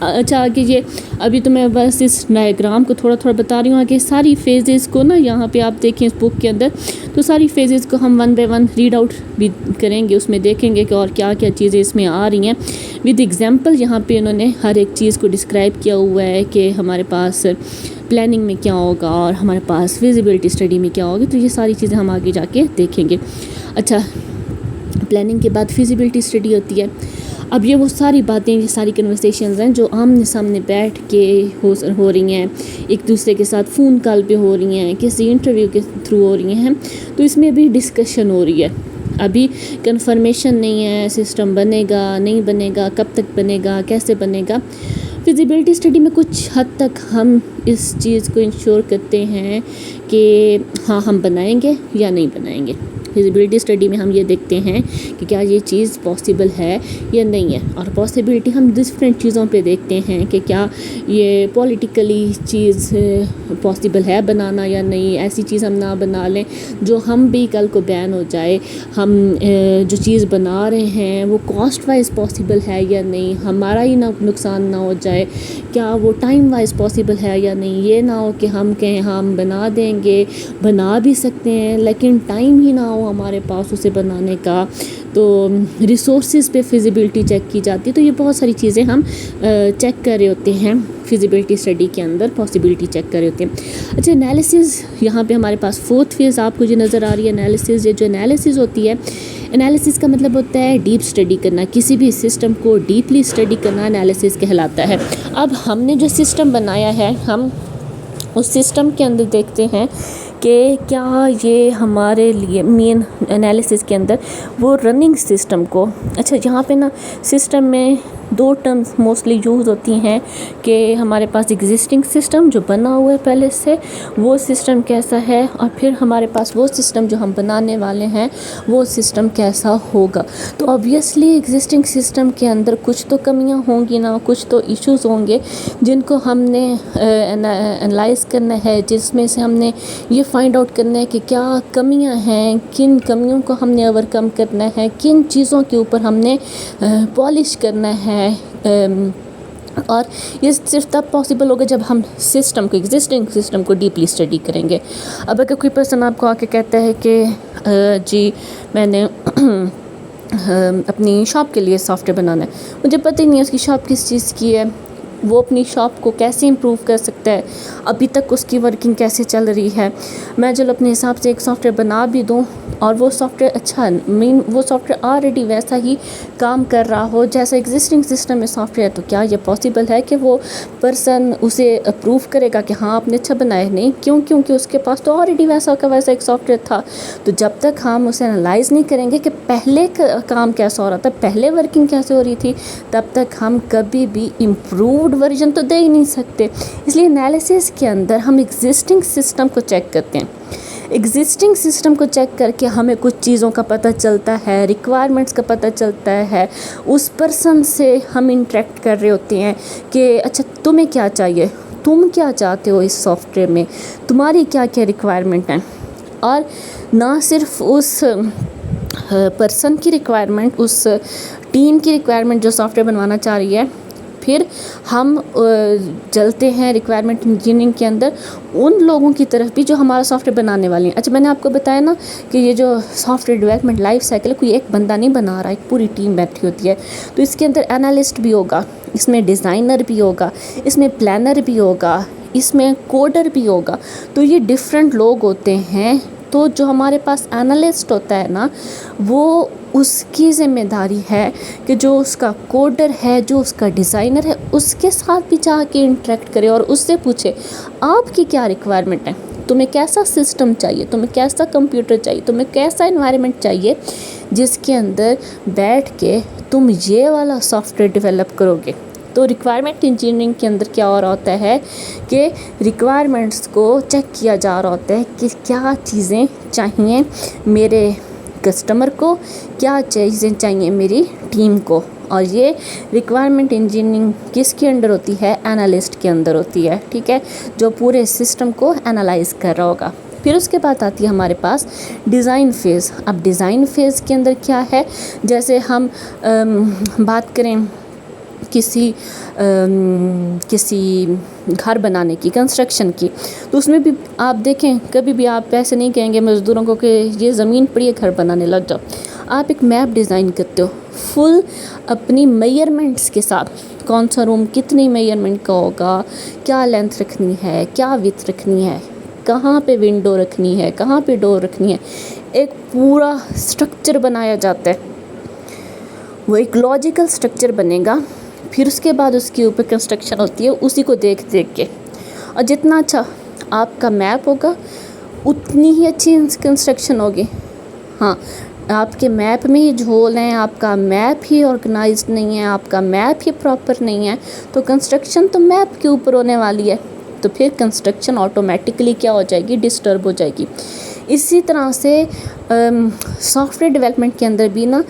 اچھا آگے یہ ابھی تو میں بس اس ڈائیگرام کو تھوڑا تھوڑا بتا رہی ہوں، آگے ساری فیزز کو نا یہاں پہ آپ دیکھیں اس بک کے اندر، تو ساری فیزز کو ہم 1 بائی 1 ریڈ آؤٹ بھی کریں گے، اس میں دیکھیں گے کہ اور کیا کیا چیزیں اس میں آ رہی ہیں ود ایگزامپل۔ یہاں پہ انہوں نے ہر ایک چیز کو ڈسکرائب کیا ہوا ہے کہ ہمارے پاس پلاننگ میں کیا ہوگا اور ہمارے پاس فیزیبلٹی اسٹڈی میں کیا ہوگی، تو یہ ساری چیزیں ہم آگے جا کے دیکھیں گے۔ اچھا، پلاننگ کے بعد فیزیبلٹی اسٹڈی ہوتی ہے۔ اب یہ وہ ساری باتیں، یہ ساری کنورسیشنز ہیں جو آمنے سامنے بیٹھ کے ہو رہی ہیں، ایک دوسرے کے ساتھ فون کال پہ ہو رہی ہیں، کسی انٹرویو کے تھرو ہو رہی ہیں، تو اس میں بھی ڈسکشن ہو رہی ہے، ابھی کنفرمیشن نہیں ہے سسٹم بنے گا نہیں بنے گا، کب تک بنے گا، کیسے بنے گا۔ فیزیبلٹی اسٹڈی میں کچھ حد تک ہم اس چیز کو انشور کرتے ہیں کہ ہاں ہم بنائیں گے یا نہیں بنائیں گے۔ فیزیبلٹی اسٹڈی میں ہم یہ دیکھتے ہیں کہ کیا یہ چیز پاسبل ہے یا نہیں ہے، اور پاسبلٹی ہم ڈفرینٹ چیزوں پہ دیکھتے ہیں کہ کیا یہ پولیٹیکلی چیز پاسبل ہے بنانا یا نہیں، ایسی چیز ہم نہ بنا لیں جو ہم بھی کل کو بین ہو جائے، ہم جو چیز بنا رہے ہیں وہ کاسٹ وائز پاسبل ہے یا نہیں، ہمارا ہی نہ نقصان نہ ہو جائے، کیا وہ ٹائم وائز پاسبل ہے یا نہیں، یہ نہ ہو کہ ہم کہیں ہم بنا دیں گے، بنا بھی سکتے ہیں لیکن ٹائم ہی نہ ہو ہمارے پاس اسے بنانے کا، تو ریسورسز پہ فیزیبلٹی چیک کی جاتی ہے۔ تو یہ بہت ساری چیزیں ہم چیک کر رہے ہوتے ہیں فیزیبلٹی اسٹڈی کے اندر، پاسبلٹی چیک کر رہے ہوتے ہیں۔ اچھا، انالیسز، یہاں پہ ہمارے پاس 4th فیز آپ کو جو نظر آ رہی ہے انالیسز، یہ جو انالیسز ہوتی ہے، انالیسز کا مطلب ہوتا ہے ڈیپ اسٹڈی کرنا، کسی بھی سسٹم کو ڈیپلی اسٹڈی کرنا انالیسز کہلاتا ہے۔ اب ہم نے جو سسٹم بنایا ہے، ہم اس سسٹم کے اندر دیکھتے ہیں کہ کیا یہ ہمارے لیے مین انالیسز کے اندر وہ رننگ سسٹم کو، اچھا یہاں پہ نا سسٹم میں 2 ٹرمز موسٹلی یوز ہوتی ہیں کہ ہمارے پاس ایگزسٹنگ سسٹم جو بنا ہوا ہے پہلے سے، وہ سسٹم کیسا ہے، اور پھر ہمارے پاس وہ سسٹم جو ہم بنانے والے ہیں وہ سسٹم کیسا ہوگا۔ تو آبویسلی ایگزسٹنگ سسٹم کے اندر کچھ تو کمیاں ہوں گی نا، کچھ تو ایشوز ہوں گے جن کو ہم نے انالائز کرنا ہے، جس میں سے ہم نے یہ فائنڈ آؤٹ کرنا ہے کہ کیا کمیاں ہیں، کن کمیوں کو ہم نے اوور کم کرنا ہے، کن چیزوں کے اوپر ہم نے پالش کرنا ہے، اور یہ صرف تب پاسبل ہوگا جب ہم سسٹم کو، ایگزسٹنگ سسٹم کو ڈیپلی اسٹڈی کریں گے۔ اب اگر کوئی پرسن آپ کو آ کے کہتا ہے کہ جی میں نے اپنی شاپ کے لیے سافٹ ویئر بنانا ہے، مجھے پتہ ہی نہیں ہے اس کی شاپ کس چیز کی ہے، وہ اپنی شاپ کو کیسے امپروو کر سکتا ہے، ابھی تک اس کی ورکنگ کیسے چل رہی ہے، میں چلو اپنے حساب سے ایک سافٹ ویئر بنا بھی دوں اور وہ سافٹ ویئر اچھا وہ سافٹ ویئر آلریڈی ویسا ہی کام کر رہا ہو جیسا ایگزسٹنگ سسٹم میں سافٹ ویئر، تو کیا یہ پاسبل ہے کہ وہ پرسن اسے اپروو کرے گا کہ ہاں آپ نے اچھا بنایا؟ نہیں، کیونکہ اس کے پاس تو آلریڈی ویسا کا ویسا ایک سافٹ ویئر تھا۔ تو جب تک ہم اسے انالائز نہیں کریں گے کہ پہلے کام کیسا ہو رہا تھا، پہلے ورکنگ کیسے ہو رہی تھی، تب تک ہم کبھی بھی امپرووڈ ورژن تو دے ہی نہیں سکتے۔ اس لیے انالیسس کے اندر ہم ایگزسٹنگ سسٹم کو چیک کرتے ہیں، ایگزسٹنگ سسٹم کو چیک کر کے ہمیں کچھ چیزوں کا پتہ چلتا ہے، ریکوائرمنٹس کا پتہ چلتا ہے، اس پرسن سے ہم انٹریکٹ کر رہے ہوتے ہیں کہ اچھا تمہیں کیا چاہیے، تم کیا چاہتے ہو اس سافٹ ویئر میں، تمہاری کیا کیا ریکوائرمنٹ ہیں، اور نہ صرف اس پرسن کی ریکوائرمنٹ، اس ٹیم کی ریکوائرمنٹ جو سافٹ ویئر بنوانا چاہ رہی ہے، پھر ہم چلتے ہیں ریکوائرمنٹ انجینئرنگ کے اندر ان لوگوں کی طرف بھی جو ہمارا سافٹ ویئر بنانے والے ہیں۔ اچھا میں نے آپ کو بتایا نا کہ یہ جو soft where development life cycle ہے، کوئی ایک بندہ نہیں بنا رہا، ایک پوری ٹیم بیٹھی ہوتی ہے، تو اس کے اندر انالسٹ بھی ہوگا، اس میں ڈیزائنر بھی ہوگا، اس میں پلانر بھی ہوگا، اس میں کوڈر بھی ہوگا، تو یہ ڈفرینٹ لوگ ہوتے ہیں۔ تو جو ہمارے پاس انالسٹ ہوتا ہے نا، وہ اس کی ذمہ داری ہے کہ جو اس کا کوڈر ہے، جو اس کا ڈیزائنر ہے، اس کے ساتھ بھی جا کے انٹریکٹ کرے اور اس سے پوچھے آپ کی کیا ریکوائرمنٹ ہے، تمہیں کیسا سسٹم چاہیے، تمہیں کیسا کمپیوٹر چاہیے، تمہیں کیسا انوائرمنٹ چاہیے جس کے اندر بیٹھ کے تم یہ والا سافٹ ویئر ڈیولپ کرو گے۔ تو ریکوائرمنٹ انجینئرنگ کے اندر کیا ہو رہا ہوتا ہے کہ ریکوائرمنٹس کو چیک کیا جا رہا ہوتا ہے کہ کیا چیزیں چاہیے میرے کسٹمر کو، کیا چیزیں چاہیے میری ٹیم کو، اور یہ ریکوائرمنٹ انجینئرنگ کس کے انڈر ہوتی ہے؟ انالسٹ کے اندر ہوتی ہے، ٹھیک ہے، جو پورے سسٹم کو انالائز کر رہا ہوگا۔ پھر اس کے بعد آتی ہے ہمارے پاس ڈیزائن فیز۔ اب ڈیزائن فیز کے اندر کیا ہے، جیسے ہم بات کریں کسی گھر بنانے کی، کنسٹرکشن کی، تو اس میں بھی آپ دیکھیں کبھی بھی آپ ایسے نہیں کہیں گے مزدوروں کو کہ یہ زمین پڑی ہے گھر بنانے لگ جاؤ. آپ ایک میپ ڈیزائن کرتے ہو فل اپنی میئرمنٹس کے ساتھ، کون سا روم کتنی میئرمنٹ کا ہوگا، کیا لینتھ رکھنی ہے، کیا وڈتھ رکھنی ہے، کہاں پہ ونڈو رکھنی ہے، کہاں پہ ڈور رکھنی ہے. ایک پورا سٹرکچر بنایا جاتا ہے، وہ ایک لاجیکل سٹرکچر بنے گا. پھر اس کے بعد اس کے اوپر کنسٹرکشن ہوتی ہے اسی کو دیکھ کے. اور جتنا اچھا آپ کا میپ ہوگا اتنی ہی اچھی کنسٹرکشن ہوگی. ہاں، آپ کے میپ میں ہی جھول ہیں، آپ کا میپ ہی آرگنائزڈ نہیں ہے، آپ کا میپ ہی پراپر نہیں ہے، تو کنسٹرکشن تو میپ کے اوپر ہونے والی ہے. تو پھر کنسٹرکشن آٹومیٹکلی کیا ہو جائے گی، ڈسٹرب ہو جائے گی. اسی طرح سے سافٹ ویئر ڈیولپمنٹ کے اندر بھی نا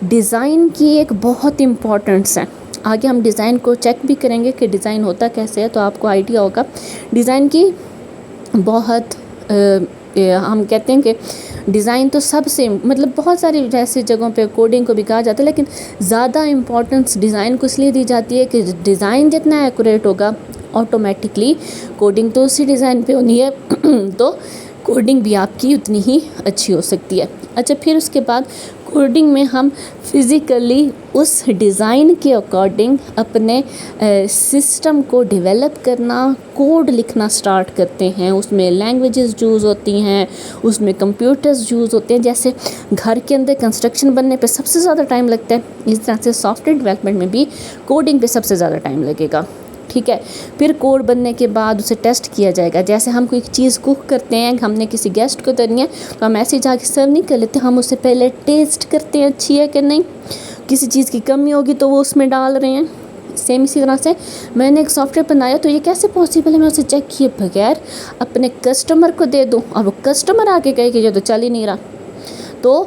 ڈیزائن کی ایک بہت امپورٹنس ہے. آگے ہم ڈیزائن کو چیک بھی کریں گے کہ ڈیزائن ہوتا کیسے ہے، تو آپ کو آئیڈیا ہوگا. ڈیزائن کی بہت ہم کہتے ہیں کہ ڈیزائن تو سب سے مطلب بہت ساری ایسی جگہوں پہ کوڈنگ کو بھی کہا جاتا ہے، لیکن زیادہ امپورٹنس ڈیزائن کو اس لیے دی جاتی ہے کہ ڈیزائن جتنا ایکوریٹ ہوگا آٹومیٹکلی کوڈنگ تو اسی ڈیزائن پہ ہونی ہے، تو کوڈنگ بھی آپ کی اتنی ہی اچھی ہو سکتی ہے. اچھا، پھر اس کے بعد کوڈنگ میں ہم فزیکلی اس ڈیزائن کے اکارڈنگ اپنے سسٹم کو ڈیولپ کرنا، کوڈ لکھنا سٹارٹ کرتے ہیں. اس میں لینگویجز یوز ہوتی ہیں، اس میں کمپیوٹرز یوز ہوتے ہیں. جیسے گھر کے اندر کنسٹرکشن بننے پہ سب سے زیادہ ٹائم لگتا ہے، اس طرح سے سافٹ ویئر ڈیولپمنٹ میں بھی کوڈنگ پہ سب سے زیادہ ٹائم لگے گا. ٹھیک ہے، پھر کوڈ بننے کے بعد اسے ٹیسٹ کیا جائے گا. جیسے ہم کوئی چیز کوک کرتے ہیں، ہم نے کسی گیسٹ کو دینی ہے تو ہم ایسے جا کے سرو نہیں کر لیتے، ہم اسے پہلے ٹیسٹ کرتے ہیں اچھی ہے کہ نہیں، کسی چیز کی کمی ہوگی تو وہ اس میں ڈال رہے ہیں. سیم اسی طرح سے میں نے ایک سافٹ ویئر بنایا تو یہ کیسے پاسبل ہے میں اسے چیک کیے بغیر اپنے کسٹمر کو دے دوں اور وہ کسٹمر آ کے کہے کہ یہ تو چل ہی نہیں رہا. تو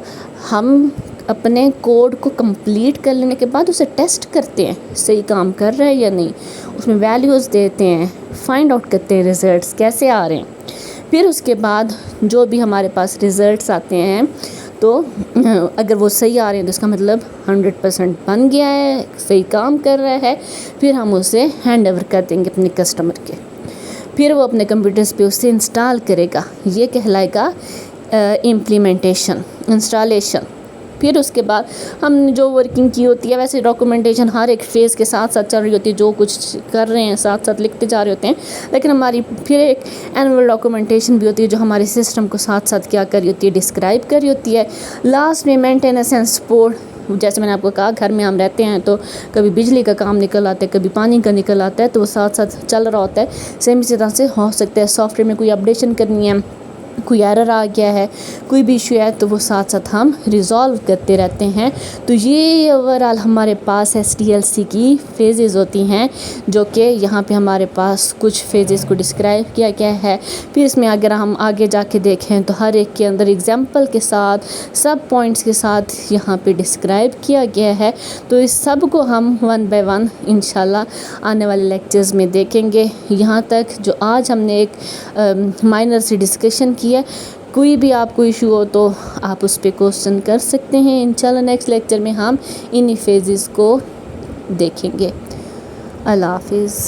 ہم اپنے کوڈ کو کمپلیٹ کر لینے کے بعد اسے ٹیسٹ کرتے ہیں صحیح کام کر رہا ہے یا نہیں، اس میں ویلیوز دیتے ہیں، فائنڈ آؤٹ کرتے ہیں ریزلٹس کیسے آ رہے ہیں. پھر اس کے بعد جو بھی ہمارے پاس ریزلٹس آتے ہیں تو اگر وہ صحیح آ رہے ہیں تو اس کا مطلب 100% بن گیا ہے، صحیح کام کر رہا ہے. پھر ہم اسے ہینڈ اوور کر دیں گے اپنے کسٹمر کے، پھر وہ اپنے کمپیوٹرز پہ اسے انسٹال کرے گا. یہ کہلائے گا امپلیمنٹیشن، انسٹالیشن. پھر اس کے بعد ہم نے جو ورکنگ کی ہوتی ہے ویسے ڈاکومنٹیشن ہر ایک فیز کے ساتھ ساتھ چل رہی ہوتی ہے، جو کچھ کر رہے ہیں ساتھ ساتھ لکھتے جا رہے ہوتے ہیں. لیکن ہماری پھر ایک اینول ڈاکومنٹیشن بھی ہوتی ہے جو ہمارے سسٹم کو ساتھ ساتھ کیا کر رہی ہوتی ہے، ڈسکرائب کر رہی ہوتی ہے. لاسٹ میں مینٹیننس اینڈ سپورٹ. جیسے میں نے آپ کو کہا گھر میں ہم رہتے ہیں تو کبھی بجلی کا کام نکل آتا ہے، کبھی پانی کا نکل آتا ہے، تو وہ ساتھ ساتھ چل رہا ہوتا ہے. سیم اسی طرح سے ہو سکتا ہے سافٹ ویئر میں کوئی اپڈیشن کرنی ہے، کوئی ایرر آ گیا ہے، کوئی بھی ایشو ہے، تو وہ ساتھ ساتھ ہم ریزالو کرتے رہتے ہیں. تو یہ اوورآل ہمارے پاس SDLC کی فیزز ہوتی ہیں، جو کہ یہاں پہ ہمارے پاس کچھ فیزز کو ڈسکرائب کیا گیا ہے. پھر اس میں اگر ہم آگے جا کے دیکھیں تو ہر ایک کے اندر ایگزامپل کے ساتھ سب پوائنٹس کے ساتھ یہاں پہ ڈسکرائب کیا گیا ہے. تو اس سب کو ہم 1 by 1 انشاءاللہ آنے والے لیکچرز میں دیکھیں گے. یہاں تک جو آج ہم نے ایک مائنر سی ڈسکشن کی ہے، کوئی بھی آپ کو ایشو ہو تو آپ اس پہ کوسچن کر سکتے ہیں. انشاءاللہ نیکسٹ لیکچر میں ہم انہی فیزز کو دیکھیں گے. اللہ حافظ.